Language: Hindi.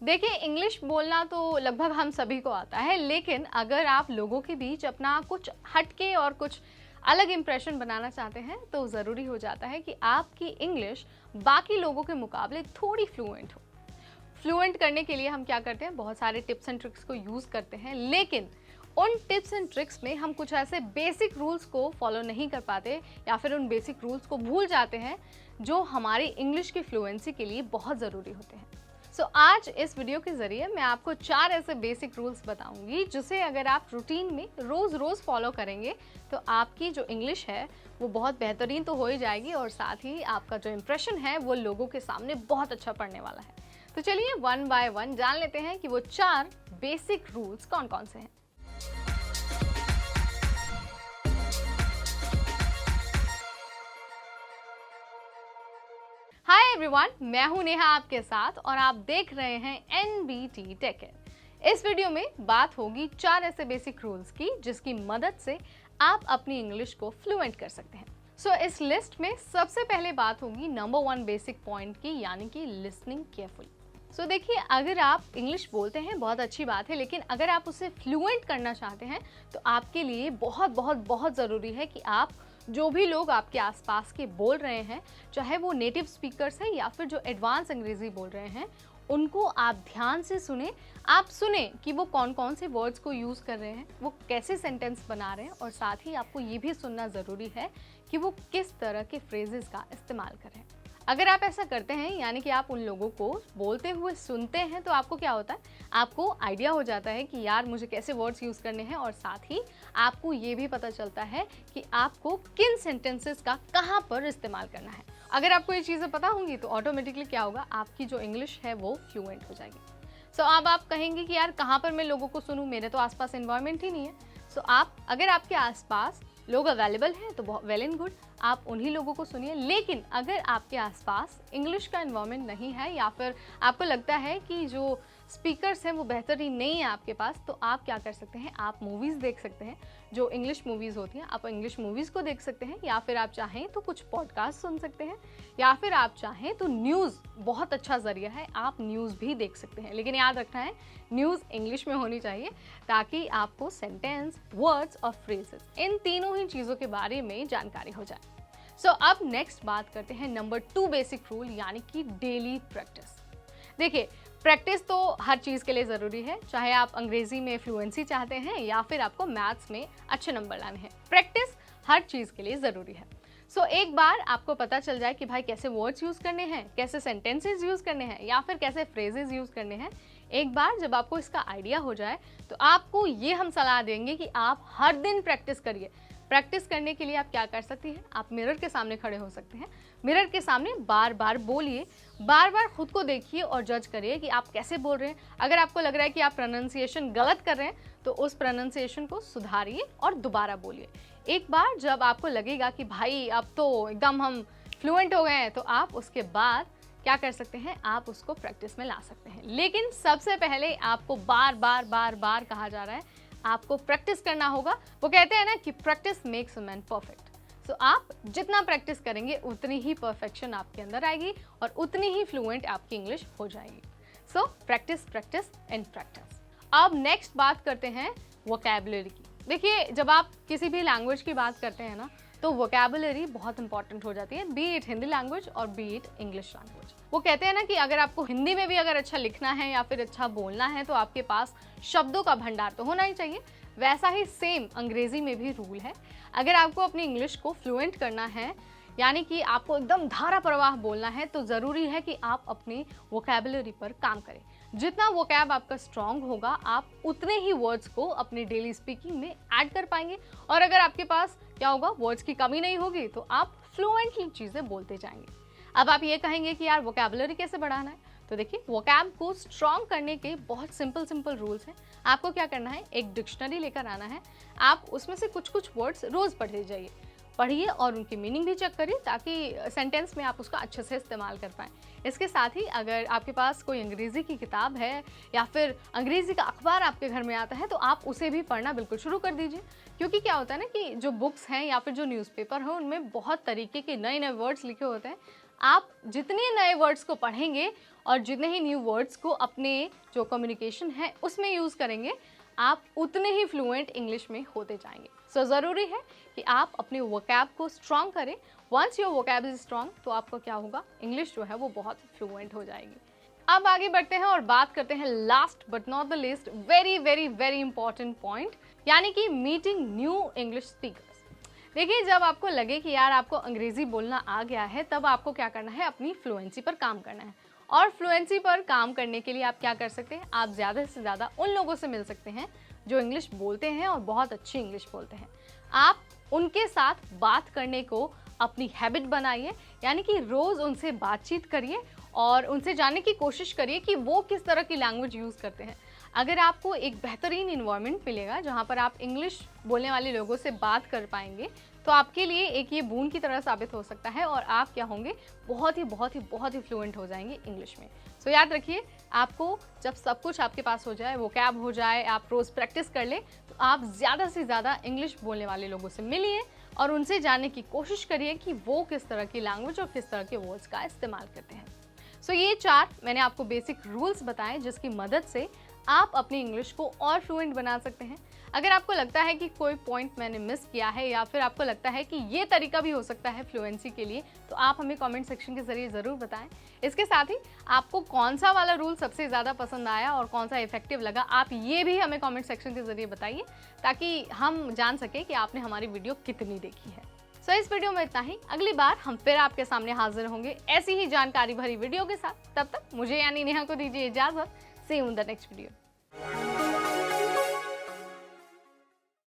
देखिए, इंग्लिश बोलना तो लगभग हम सभी को आता है, लेकिन अगर आप लोगों के बीच अपना कुछ हटके और कुछ अलग इंप्रेशन बनाना चाहते हैं तो ज़रूरी हो जाता है कि आपकी इंग्लिश बाकी लोगों के मुकाबले थोड़ी फ्लुएंट हो। फ्लुएंट करने के लिए हम क्या करते हैं, बहुत सारे टिप्स एंड ट्रिक्स को यूज़ करते हैं, लेकिन उन टिप्स एंड ट्रिक्स में हम कुछ ऐसे बेसिक रूल्स को फॉलो नहीं कर पाते या फिर उन बेसिक रूल्स को भूल जाते हैं जो हमारी इंग्लिश की फ्लुएंसी के लिए बहुत ज़रूरी होते हैं। आज इस वीडियो के ज़रिए मैं आपको 4 ऐसे बेसिक रूल्स बताऊंगी जिसे अगर आप रूटीन में रोज़ फॉलो करेंगे तो आपकी जो इंग्लिश है वो बहुत बेहतरीन तो हो ही जाएगी और साथ ही आपका जो इम्प्रेशन है वो लोगों के सामने बहुत अच्छा पड़ने वाला है। तो चलिए वन बाय वन जान लेते हैं कि वो 4 बेसिक रूल्स कौन कौन से हैं। हाय एवरीवन, मैं हूं नेहा आपके साथ और आप देख रहे हैं एनबीटी टेक। इस वीडियो में बात होगी 4 ऐसे बेसिक रूल्स की जिसकी मदद से आप अपनी इंग्लिश को फ्लुएंट कर सकते हैं। इस लिस्ट में सबसे पहले बात होगी नंबर 1 बेसिक पॉइंट की, यानी कि लिसनिंग केयरफुली। देखिए, अगर आप इंग्लिश बोलते हैं बहुत अच्छी बात है, लेकिन अगर आप उसे फ्लुएंट करना चाहते हैं तो आपके लिए बहुत बहुत बहुत ज़रूरी है कि आप जो भी लोग आपके आसपास के बोल रहे हैं, चाहे वो नेटिव स्पीकर्स हैं या फिर जो एडवांस अंग्रेजी बोल रहे हैं, उनको आप ध्यान से सुने। आप सुने कि वो कौन कौन से वर्ड्स को यूज़ कर रहे हैं, वो कैसे सेंटेंस बना रहे हैं, और साथ ही आपको ये भी सुनना ज़रूरी है कि वो किस तरह के फ्रेजेस का इस्तेमाल कर रहे हैं। अगर आप ऐसा करते हैं, यानी कि आप उन लोगों को बोलते हुए सुनते हैं, तो आपको क्या होता है, आपको आइडिया हो जाता है कि यार मुझे कैसे वर्ड्स यूज़ करने हैं, और साथ ही आपको ये भी पता चलता है कि आपको किन सेंटेंसेस का कहाँ पर इस्तेमाल करना है। अगर आपको ये चीज़ें पता होंगी तो ऑटोमेटिकली क्या होगा, आपकी जो इंग्लिश है वो फ्लुएंट हो जाएगी। अब आप कहेंगे कि यार कहाँ पर मैं लोगों को सुनूँ, मेरे तो आसपास एनवायरनमेंट ही नहीं है। आप अगर आपके आसपास लोग अवेलेबल हैं तो वेल एंड गुड, आप उन्हीं लोगों को सुनिए। लेकिन अगर आपके आसपास इंग्लिश का एनवायरनमेंट नहीं है या फिर आपको लगता है कि जो स्पीकर्स हैं वो बेहतरीन नहीं है आपके पास, तो आप क्या कर सकते हैं, आप मूवीज़ देख सकते हैं। जो इंग्लिश मूवीज़ होती हैं, आप इंग्लिश मूवीज़ को देख सकते हैं, या फिर आप चाहें तो कुछ पॉडकास्ट सुन सकते हैं, या फिर आप चाहें तो न्यूज़ बहुत अच्छा ज़रिया है, आप न्यूज़ भी देख सकते हैं। लेकिन याद रखना है, न्यूज़ इंग्लिश में होनी चाहिए ताकि आपको सेंटेंस, वर्ड्स और फ्रेजेस, इन तीनों ही चीज़ों के बारे में जानकारी हो जाए। अब नेक्स्ट बात करते हैं नंबर 2 बेसिक रूल, यानी कि डेली प्रैक्टिस। देखिए, प्रैक्टिस तो हर चीज़ के लिए ज़रूरी है, चाहे आप अंग्रेज़ी में फ्लुएंसी चाहते हैं या फिर आपको मैथ्स में अच्छे नंबर लाने हैं, प्रैक्टिस हर चीज़ के लिए ज़रूरी है। एक बार आपको पता चल जाए कि भाई कैसे वर्ड्स यूज़ करने हैं, कैसे सेंटेंसेस यूज़ करने हैं या फिर कैसे फ्रेजेस यूज़ करने हैं, एक बार जब आपको इसका आइडिया हो जाए तो आपको ये हम सलाह देंगे कि आप हर दिन प्रैक्टिस करिए। प्रैक्टिस करने के लिए आप क्या कर सकती हैं, आप मिरर के सामने खड़े हो सकते हैं, मिरर के सामने बार बार बोलिए, बार बार खुद को देखिए और जज करिए कि आप कैसे बोल रहे हैं। अगर आपको लग रहा है कि आप प्रोनाउंसिएशन गलत कर रहे हैं तो उस प्रोनाउंसिएशन को सुधारिए और दोबारा बोलिए। एक बार जब आपको लगेगा कि भाई अब तो एकदम हम फ्लुएंट हो गए हैं, तो आप उसके बाद क्या कर सकते हैं, आप उसको प्रैक्टिस में ला सकते हैं। लेकिन सबसे पहले आपको बार बार बार बार कहा जा रहा है, आपको प्रैक्टिस करना होगा। वो कहते हैं ना कि practice makes a man perfect. आप जितना प्रैक्टिस करेंगे उतनी ही परफेक्शन आपके अंदर आएगी और उतनी ही फ्लुएंट आपकी इंग्लिश हो जाएगी। Practice practice and practice. अब नेक्स्ट बात करते हैं वोकैबुलरी की। देखिए, जब आप किसी भी लैंग्वेज की बात करते हैं ना, तो वोकैबुलरी बहुत इंपॉर्टेंट हो जाती है, बी इट हिंदी लैंग्वेज और बी इट इंग्लिश लैंग्वेज। वो कहते हैं ना कि अगर आपको हिंदी में भी अगर अच्छा लिखना है या फिर अच्छा बोलना है तो आपके पास शब्दों का भंडार तो होना ही चाहिए। वैसा ही सेम अंग्रेजी में भी रूल है। अगर आपको अपनी इंग्लिश को फ्लुएंट करना है, यानी कि आपको एकदम धारा प्रवाह बोलना है, तो ज़रूरी है कि आप अपनी वोकैबुलरी पर काम करें। जितना वोकैब आपका स्ट्रॉन्ग होगा, आप उतने ही वर्ड्स को अपनी डेली स्पीकिंग में ऐड कर पाएंगे, और अगर आपके पास क्या होगा, वर्ड्स की कमी नहीं होगी, तो आप फ्लुएंटली चीज़ें बोलते जाएंगे। अब आप ये कहेंगे कि यार वोकैबुलरी कैसे बढ़ाना है, तो देखिए, वोकैब को स्ट्रॉन्ग करने के बहुत सिंपल रूल्स हैं। आपको क्या करना है, एक डिक्शनरी लेकर आना है, आप उसमें से कुछ कुछ वर्ड्स रोज़ पढ़ते जाइए, पढ़िए और उनकी मीनिंग भी चेक करिए ताकि सेंटेंस में आप उसका अच्छे से इस्तेमाल कर पाएँ। इसके साथ ही अगर आपके पास कोई अंग्रेज़ी की किताब है या फिर अंग्रेज़ी का अखबार आपके घर में आता है, तो आप उसे भी पढ़ना बिल्कुल शुरू कर दीजिए। क्योंकि क्या होता है ना कि जो बुक्स हैं या फिर जो न्यूज़पेपर हैं, उनमें बहुत तरीके के नए नए वर्ड्स लिखे होते हैं। आप जितने नए वर्ड्स को पढ़ेंगे और जितने ही न्यू वर्ड्स को अपने जो कम्युनिकेशन है उसमें यूज़ करेंगे, आप उतने ही फ्लुएंट इंग्लिश में होते जाएंगे। सो ज़रूरी है कि आप अपने वोकैब को स्ट्रॉन्ग करें। Once your vocab is strong तो आपका क्या होगा, इंग्लिश जो है वो बहुत फ्लुएंट हो जाएगी। अब आगे बढ़ते हैं और बात करते हैं last but not the least very very very important point, यानी कि मीटिंग न्यू इंग्लिश स्पीकर्स। देखिए, जब आपको लगे कि यार आपको अंग्रेजी बोलना आ गया है, तब आपको क्या करना है, अपनी फ्लुएंसी पर काम करना है। और फ्लुएंसी पर काम करने के लिए आप क्या कर सकते हैं, आप ज़्यादा से ज़्यादा उन लोगों से मिल सकते हैं जो इंग्लिश बोलते हैं और बहुत अच्छी इंग्लिश बोलते हैं। आप उनके साथ बात करने को अपनी हैबिट बनाइए, यानी कि रोज़ उनसे बातचीत करिए और उनसे जानने की कोशिश करिए कि वो किस तरह की लैंग्वेज यूज़ करते हैं। अगर आपको एक बेहतरीन इन्वायरमेंट मिलेगा जहाँ पर आप इंग्लिश बोलने वाले लोगों से बात कर पाएंगे, तो आपके लिए एक ये बूंद की तरह साबित हो सकता है और आप क्या होंगे, बहुत ही फ्लुएंट हो जाएंगे इंग्लिश में। सो याद रखिए, आपको जब सब कुछ आपके पास हो जाए, वोकैब हो जाए, आप रोज़ प्रैक्टिस कर लें, तो आप ज़्यादा से ज़्यादा इंग्लिश बोलने वाले लोगों से मिलिए और उनसे जानने की कोशिश करिए कि वो किस तरह की लैंग्वेज और किस तरह के वर्ड्स का इस्तेमाल करते हैं। सो ये 4 मैंने आपको बेसिक रूल्स बताए जिसकी मदद से आप अपनी इंग्लिश को और फ्लुएंट बना सकते हैं। अगर आपको लगता है कि कोई पॉइंट मैंने मिस किया है या फिर आपको लगता है कि ये तरीका भी हो सकता है फ्लुएंसी के लिए, तो आप हमें कमेंट सेक्शन के ज़रिए ज़रूर बताएं। इसके साथ ही आपको कौन सा वाला रूल सबसे ज़्यादा पसंद आया और कौन सा इफेक्टिव लगा, आप ये भी हमें कमेंट सेक्शन के ज़रिए बताइए, ताकि हम जान सकें कि आपने हमारी वीडियो कितनी देखी है। सो इस वीडियो में इतना ही। अगली बार हम फिर आपके सामने हाजिर होंगे ऐसी ही जानकारी भरी वीडियो के साथ। तब तक मुझे यानी नेहा को दीजिए इजाज़त। See you in the next video.